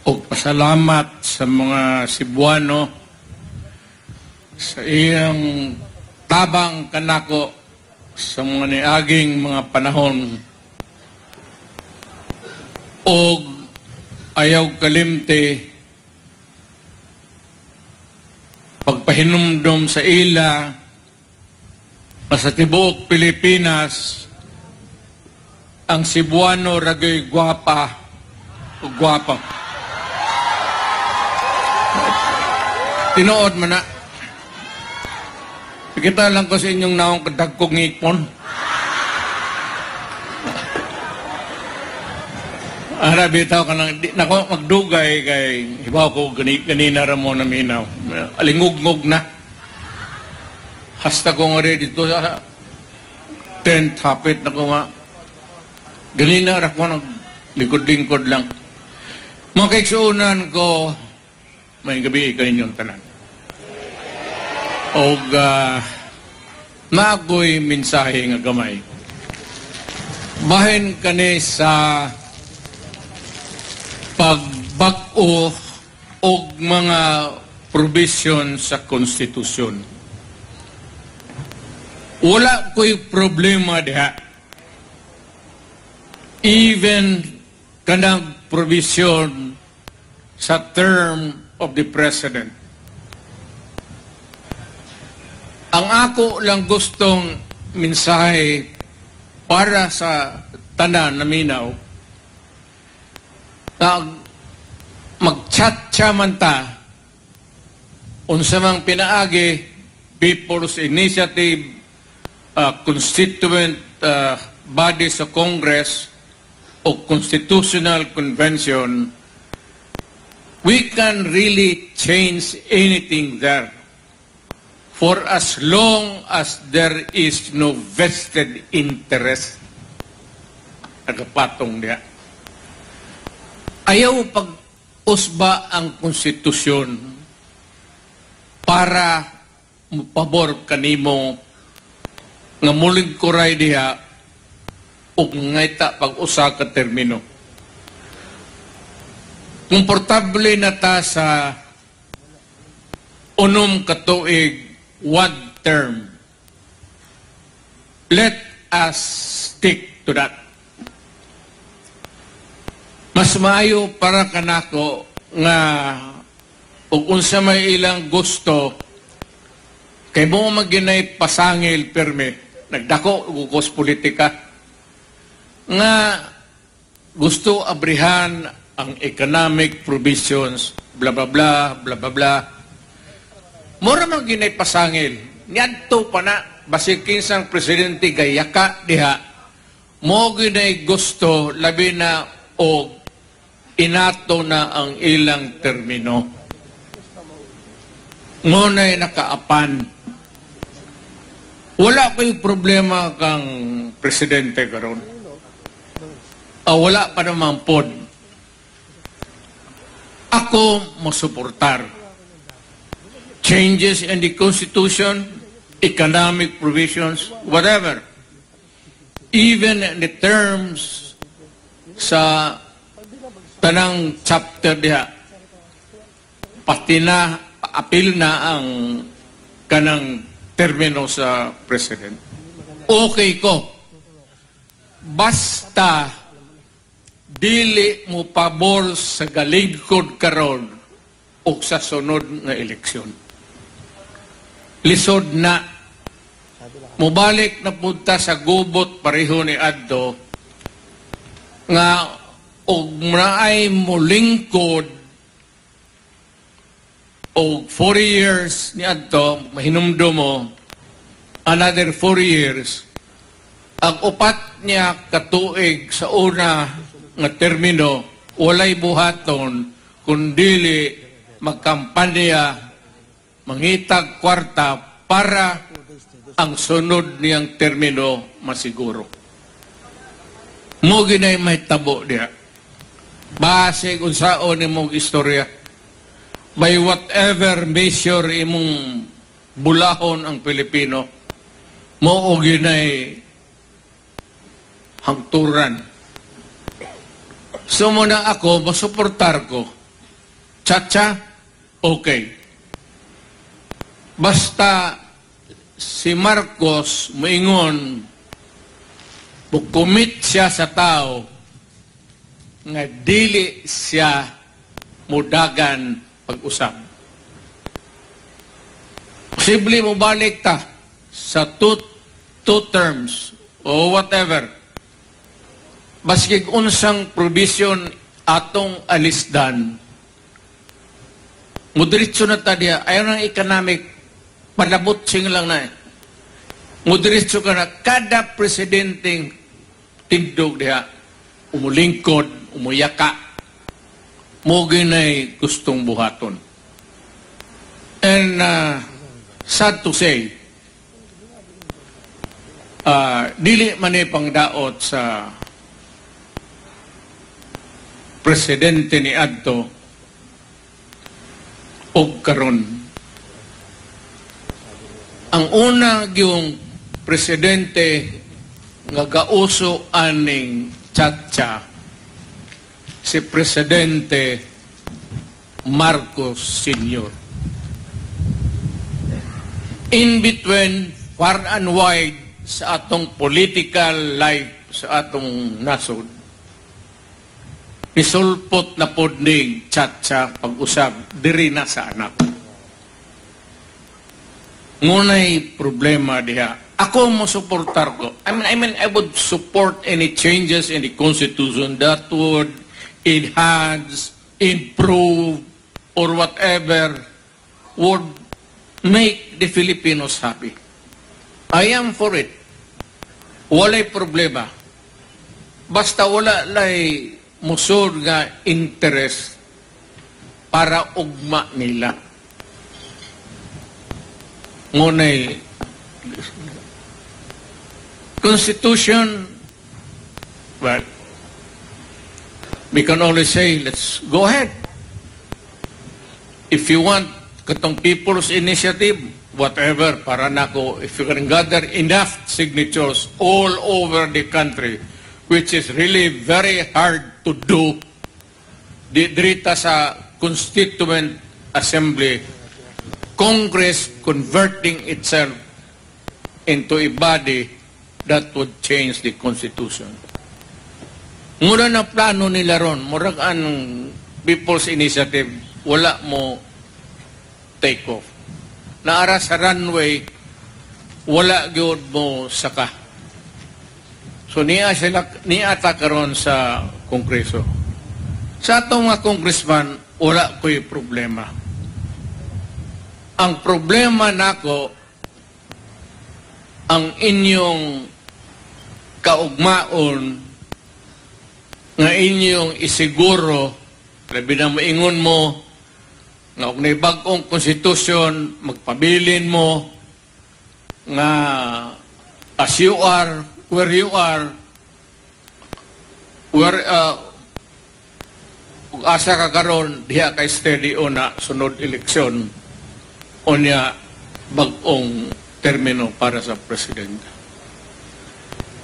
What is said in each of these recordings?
o pasalamat sa mga Cebuano sa iyang tabang kanako sa mga niaging mga panahon o ayaw kalimte pagpahinumdom sa ila sa tibuok Pilipinas ang Cebuano ragay gwapa o gwapa. Tinuod man na. Kita lang ko sa inyong naong kadagkong ngipon. Ara bitaw ka nang nako magdugay kay hibaw ko ganina ra mo na minaw. Alingog-ngog na. Hasta ko nga dito sa tent hapit na ko nga. Ganina ra ko nang likod-lingkod lang. Mga kaigsuunan ko, may gabi kaninyong tanan. O maako'y mensahe nga gamay. Bahin kani sa pagbag-o o mga provision sa konstitusyon. Wala ko'y problema diha. Even kanang provision sa term of the President. Ang ako lang gustong mensahe para sa tanan na minaw, mag-chat-cha man ta unsa mang pinaagi People's Initiative, constituent body sa Congress o Constitutional Convention, we can really change anything there for as long as there is no vested interest. Nagapatong niya. Ayaw pag-usba ang konstitusyon para pabor kanimo nga muling kuray diha o ngayta pag-usa ka termino. Komportable na ta sa unom katuig one term. Let us stick to that. Mas maayo para kanako nga ug unsa may ilang gusto kay mo maginay pasangil perme nagdako ugos politika nga gusto abrihan ang economic provisions bla bla bla bla bla bla. Mura man ginay pasangil niadto pa na basig kinsang presidente gayaka diha mo ginay gusto labi na og inato na ang ilang termino. Ngunay nakaapan. Wala ko'y problema kang presidente karon. Wala pa naman pod. Ako masuportar. Changes in the Constitution, economic provisions, whatever. Even in the terms sa tanang chapter diha pati na apil na ang kanang termino sa president. Okay ko. Basta dili mo pabor sa galingkod karon o sa sunod nga eleksyon. Lisod na. Mubalik na punta sa gubot pareho ni Addo nga og maay mo lingkod og 40 years ni adto mahinumdo mo another 4 years ang upat niya katuig sa una nga termino walay buhaton kundili magkampanya mangitag kwarta para ang sunod niyang termino masiguro. Mo ginay mahitabo diha. Base kung saan imong istorya. By whatever measure imong bulahon ang Pilipino, mo o ginay hangturan. So muna ako, masuportar ko. Chacha, okay. Basta si Marcos moingon, pagkumit siya sa tao, nga dili siya mudagan pag-usap. Posible mo balik ta sa two terms o whatever. Baskig unsang provision atong alisdan, mudiritso na ta diya, ayaw ng economic, palabot sing lang na eh. Mudiritso ka na, kada presidenteng tindog diya, umulingkod, umuyaka, mo ginay gustong buhaton. And sad to say, dili man pang daot sa presidente ni adto og karon. Ang una yung presidente nga gauso aning Chacha, si Presidente Marcos Sr. In between, far and wide, sa atong political life, sa atong nasod, isulpot na pod ning Chacha pag-usab diri na sa anak. Ngunay problema diha. Ako mo suportar ko. I mean, I would support any changes in the Constitution that would enhance, improve, or whatever would make the Filipinos happy. I am for it. Walay problema. Basta wala lay musod nga interest para ugma nila. Ngunay Constitution, well, we can only say, let's go ahead. If you want katong people's initiative, whatever, para nako, if you can gather enough signatures all over the country, which is really very hard to do, dirita sa Constituent Assembly, Congress converting itself into a body that would change the Constitution. Mura na plano nila ron, murag ang People's Initiative, wala mo take off. Naara sa runway, wala gyud mo saka. So niya ata karon sa Kongreso. Sa atong mga congressman, wala ko'y problema. Ang problema nako, ang inyong kaugmaon nga inyong isiguro, labi na maingon mo, nga kung naibag-ong konstitusyon, magpabilin mo, nga as you are, where you are, where, kung asa ka karon, diha kay steady o na sunod eleksyon, o niya bag-ong termino para sa presidente.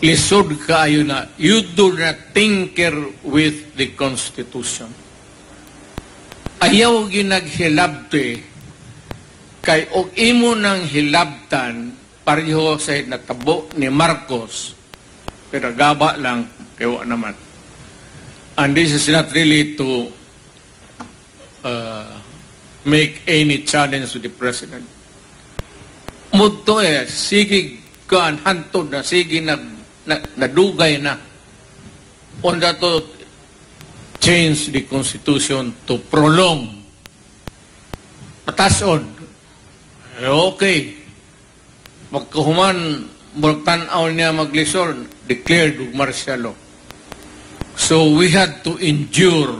Lisod kaayo na, you do not tinker with the Constitution. Ayaw ginaghilabte, kay og imo ng hilabtan, pareho sa natabo ni Marcos, pero gaba lang, kayo naman. And this is not really to make any challenge to the President. Mudto sige kaan hantod na, sige nadugay na on that to change the Constitution to prolong patason. Okay, magkahuman magtanaw niya maglisod, declared martial law. So we had to endure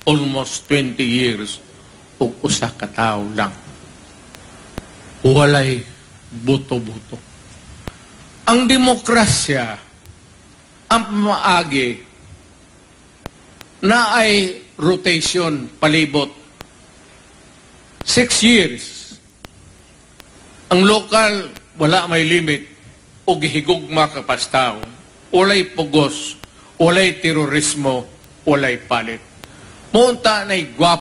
almost 20 years o usa ka tao lang. Walay buto-buto. Ang demokrasya, ang maagi, na ay rotation, palibot. 6 years. Ang local, wala may limit, o gihigugma kapastaw. Walay pugos, walay terorismo, walay palit. Munta na'y gwapo.